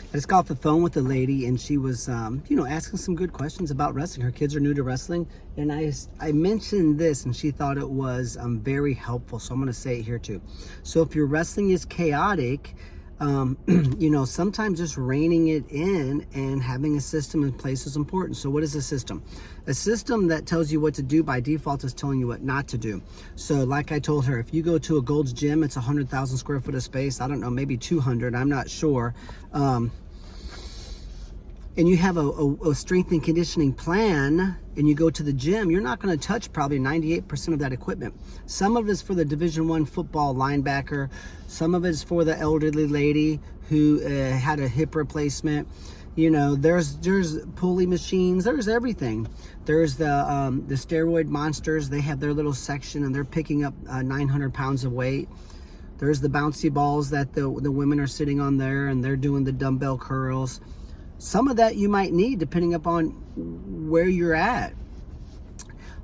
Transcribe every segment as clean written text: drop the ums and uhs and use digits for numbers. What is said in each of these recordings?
I just got off the phone with a lady, and she was, asking some good questions about wrestling. Her kids are new to wrestling, and I mentioned this, and she thought it was very helpful. So I'm going to say it here too. So if your wrestling is chaotic, sometimes just reining it in and having a system in place is important. So what is a system? A system that tells you what to do by default is telling you what not to do. So like I told her, if you go to a Gold's Gym, it's 100,000 square foot of space. I don't know, maybe 200, I'm not sure. And you have a strength and conditioning plan, and you go to the gym, you're not going to touch probably 98% of that equipment. Some of it is for the Division I football linebacker. Some of it is for the elderly lady who had a hip replacement. There's pulley machines. There's everything. There's the steroid monsters. They have their little section, and they're picking up 900 pounds of weight. There's the bouncy balls that the women are sitting on there, and they're doing the dumbbell curls. Some of that you might need depending upon where you're at.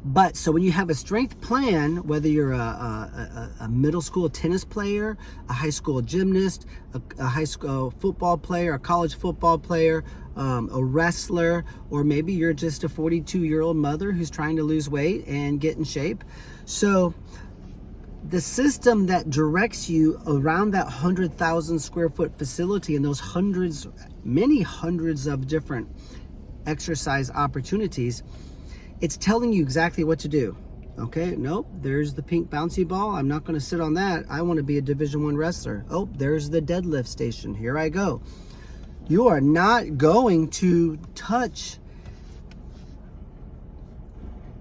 But so when you have a strength plan, whether you're a middle school tennis player, a high school gymnast, a high school football player, a college football player, a wrestler, or maybe you're just a 42-year-old mother who's trying to lose weight and get in shape. So the system that directs you around that 100,000 square foot facility and those many hundreds of different exercise opportunities, it's telling you exactly what to do. Okay, nope, there's the pink bouncy ball. I'm not going to sit on that. I want to be a Division I wrestler. Oh, there's the deadlift station. Here I go. You are not going to touch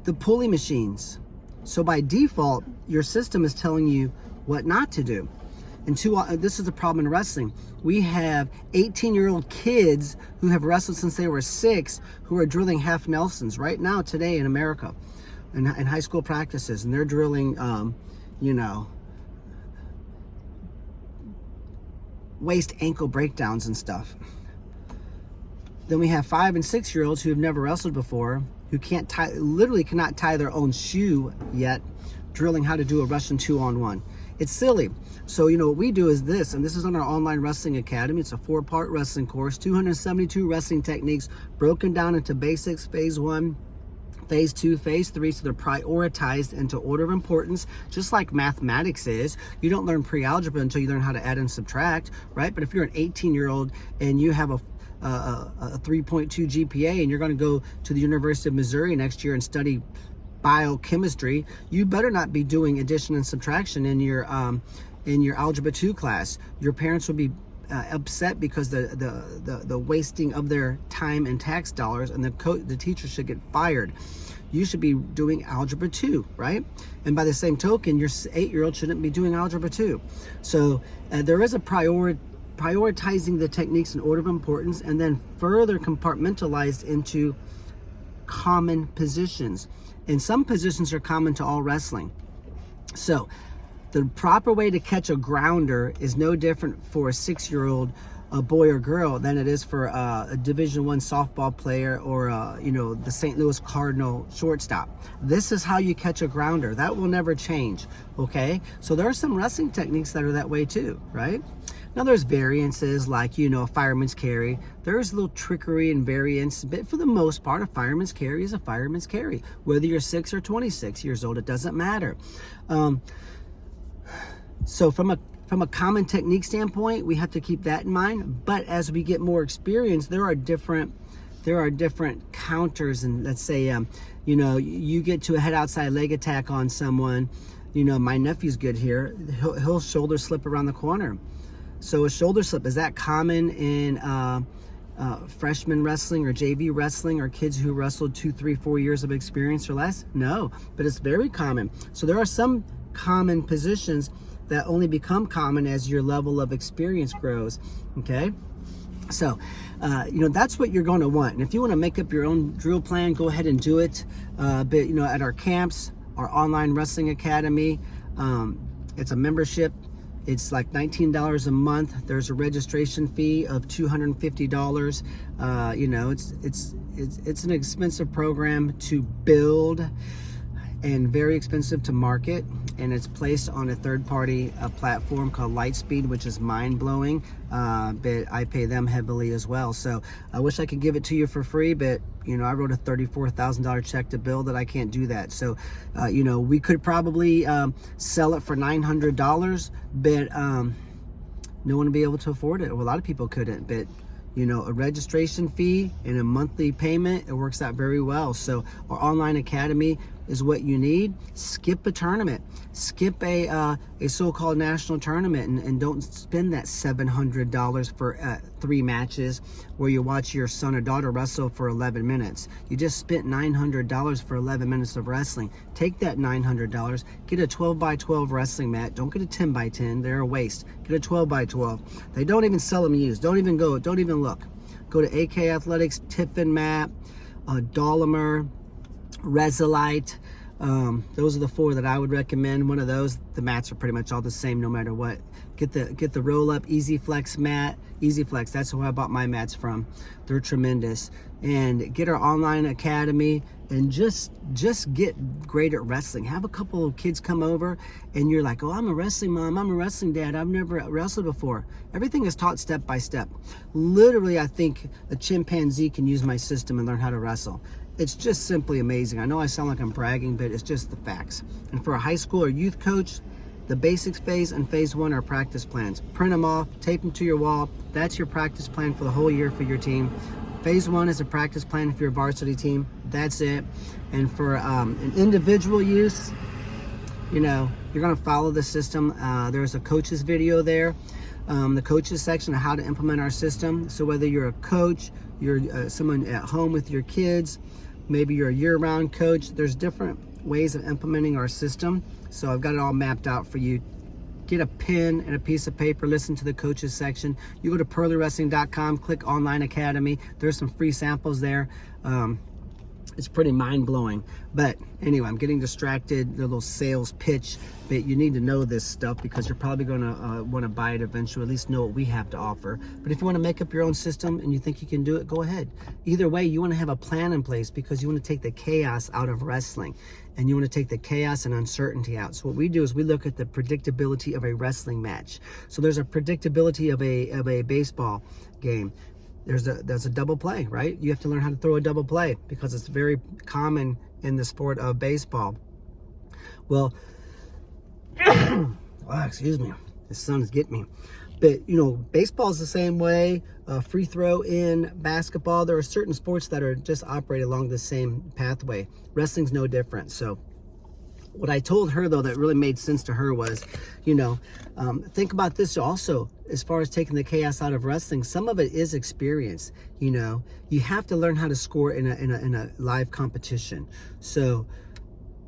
the pulley machines. So by default, your system is telling you what not to do. And this is a problem in wrestling. We have 18-year-old kids who have wrestled since they were 6 who are drilling half Nelsons right now today in America in high school practices. And they're drilling, waist ankle breakdowns and stuff. Then we have 5 and 6-year-olds who have never wrestled before, who literally cannot tie their own shoe yet, drilling how to do a Russian 2-on-1. It's silly. So, what we do is this, and this is on our online wrestling academy. It's a 4-part wrestling course, 272 wrestling techniques broken down into basics, phase 1, phase 2, phase 3. So they're prioritized into order of importance, just like mathematics is. You don't learn pre-algebra until you learn how to add and subtract, right? But if you're an 18-year-old and you have a 3.2 GPA and you're going to go to the University of Missouri next year and study biochemistry, you better not be doing addition and subtraction in your algebra 2 class. Your parents will be upset because the wasting of their time and tax dollars, and the teacher should get fired. You should be doing algebra 2, right? And by the same token, your 8-year-old shouldn't be doing algebra 2. So there is a prioritizing the techniques in order of importance, and then further compartmentalized into common positions. And some positions are common to all wrestling. So the proper way to catch a grounder is no different for a 6-year-old, a boy or girl, than it is for a Division I softball player or the St. Louis Cardinal shortstop. This is how you catch a grounder. That will never change. Okay, so there are some wrestling techniques that are that way too, right? Now there's variances like, a fireman's carry. There's a little trickery and variance, but for the most part, a fireman's carry is a fireman's carry. Whether you're 6 or 26 years old, it doesn't matter. So from a common technique standpoint, we have to keep that in mind. But as we get more experience, there are different counters. And let's say, you get to a head outside leg attack on someone. My nephew's good here. He'll shoulder slip around the corner. So a shoulder slip, is that common in freshman wrestling or JV wrestling, or kids who wrestled 2, 3, 4 years of experience or less? No, but it's very common. So there are some common positions that only become common as your level of experience grows. Okay, so that's what you're going to want. And if you want to make up your own drill plan, go ahead and do it. But at our camps, our online wrestling academy, it's a membership. It's like $19 a month. There's a registration fee of $250. It's an expensive program to build. and very expensive to market, and it's placed on a third-party platform called Lightspeed, which is mind-blowing, but I pay them heavily as well. So I wish I could give it to you for free, but you know, I wrote a $34,000 check to Bill that I can't do that. So you know, we could probably sell it for $900, but no one would be able to afford it. Well, a lot of people couldn't, but you know, a registration fee and a monthly payment, it works out very well. So our online academy is what you need. Skip a tournament, skip a so-called national tournament, and don't spend that $700 for 3 matches where you watch your son or daughter wrestle for 11 minutes. You just spent $900 for 11 minutes of wrestling. Take that $900, get a 12x12 wrestling mat. Don't get a 10x10, they're a waste. Get a 12x12. They don't even sell them used. Don't even look. Go to AK Athletics, Tiffin mat, Dolomer, Resilite. Those are the 4 that I would recommend. One of those, the mats are pretty much all the same no matter what. Get the roll up Easy Flex mat. Easy Flex, that's who I bought my mats from. They're tremendous. And get our online academy and just get great at wrestling. Have a couple of kids come over and you're like, oh, I'm a wrestling mom, I'm a wrestling dad, I've never wrestled before. Everything is taught step by step. Literally, I think a chimpanzee can use my system and learn how to wrestle. It's just simply amazing. I know I sound like I'm bragging, but it's just the facts. And for a high school or youth coach, the basics phase and phase 1 are practice plans. Print them off, tape them to your wall. That's your practice plan for the whole year for your team. Phase 1 is a practice plan for your varsity team. That's it. And for an individual use, you know, you're gonna follow the system. There's a coach's video there. The coaches section of how to implement our system. So whether you're a coach, you're someone at home with your kids, maybe you're a year-round coach, there's different ways of implementing our system. So I've got it all mapped out for you. Get a pen and a piece of paper, listen to the coaches section. You go to pearlywrestling.com, click online academy. There's some free samples there. It's pretty mind-blowing. But anyway, I'm getting distracted, the little sales pitch, but you need to know this stuff because you're probably gonna wanna buy it eventually, at least know what we have to offer. But if you wanna make up your own system and you think you can do it, go ahead. Either way, you wanna have a plan in place because you wanna take the chaos out of wrestling and you wanna take the chaos and uncertainty out. So what we do is we look at the predictability of a wrestling match. So there's a predictability of a baseball game. There's a double play, right? You have to learn how to throw a double play because it's very common in the sport of baseball. Well, excuse me, the sun's getting me. But you know, baseball is the same way. Free throw in basketball. There are certain sports that are just operate along the same pathway. Wrestling's no different. So what I told her, though, that really made sense to her was, you know, think about this also, as far as taking the chaos out of wrestling, some of it is experience. You know, you have to learn how to score in a live competition. So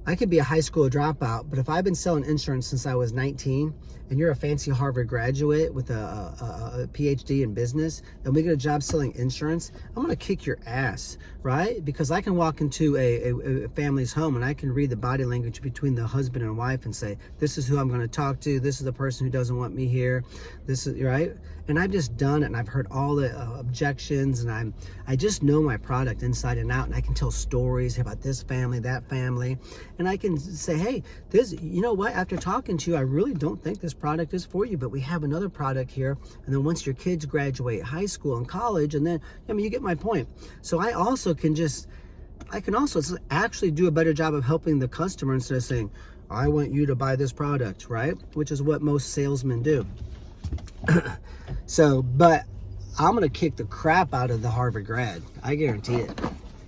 I could be a high school dropout, but if I've been selling insurance since I was 19 and you're a fancy Harvard graduate with a PhD in business and we get a job selling insurance, I'm gonna kick your ass, right? Because I can walk into a family's home and I can read the body language between the husband and wife and say, this is who I'm gonna talk to, this is the person who doesn't want me here, this is, right? And I've just done it and I've heard all the objections and I just know my product inside and out and I can tell stories about this family, that family, and I can say, hey, this, you know what, after talking to you, I really don't think this product is for you, but we have another product here. And then once your kids graduate high school and college, and then, I mean, you get my point. So I can also actually do a better job of helping the customer instead of saying, I want you to buy this product, right? Which is what most salesmen do. So, but I'm gonna kick the crap out of the Harvard grad. I guarantee it.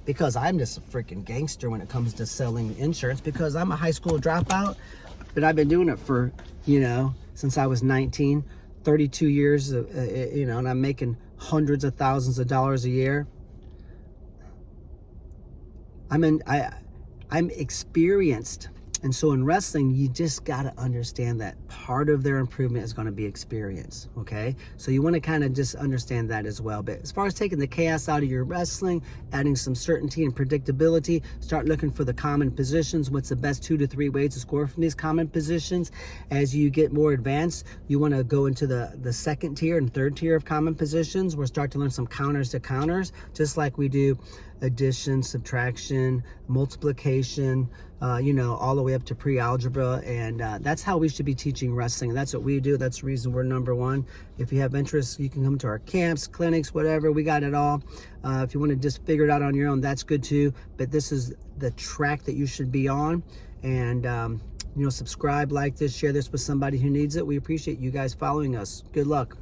Because I'm just a freaking gangster when it comes to selling insurance, because I'm a high school dropout, but I've been doing it for, you know, since I was 19, 32 years, you know, and I'm making hundreds of thousands of dollars a year. I'm experienced. And so in wrestling, you just got to understand that part of their improvement is going to be experience, okay? So you want to kind of just understand that as well. But as far as taking the chaos out of your wrestling, adding some certainty and predictability, start looking for the common positions. What's the best 2 to 3 ways to score from these common positions? As you get more advanced, you want to go into the second tier and third tier of common positions. We'll start to learn some counters to counters, just like we do addition, subtraction, multiplication, all the way up to pre-algebra. And that's how we should be teaching wrestling. And that's what we do. That's the reason we're number one. If you have interest, you can come to our camps, clinics, whatever. We got it all. If you want to just figure it out on your own, that's good too. But this is the track that you should be on. And subscribe, like this, share this with somebody who needs it. We appreciate you guys following us. Good luck.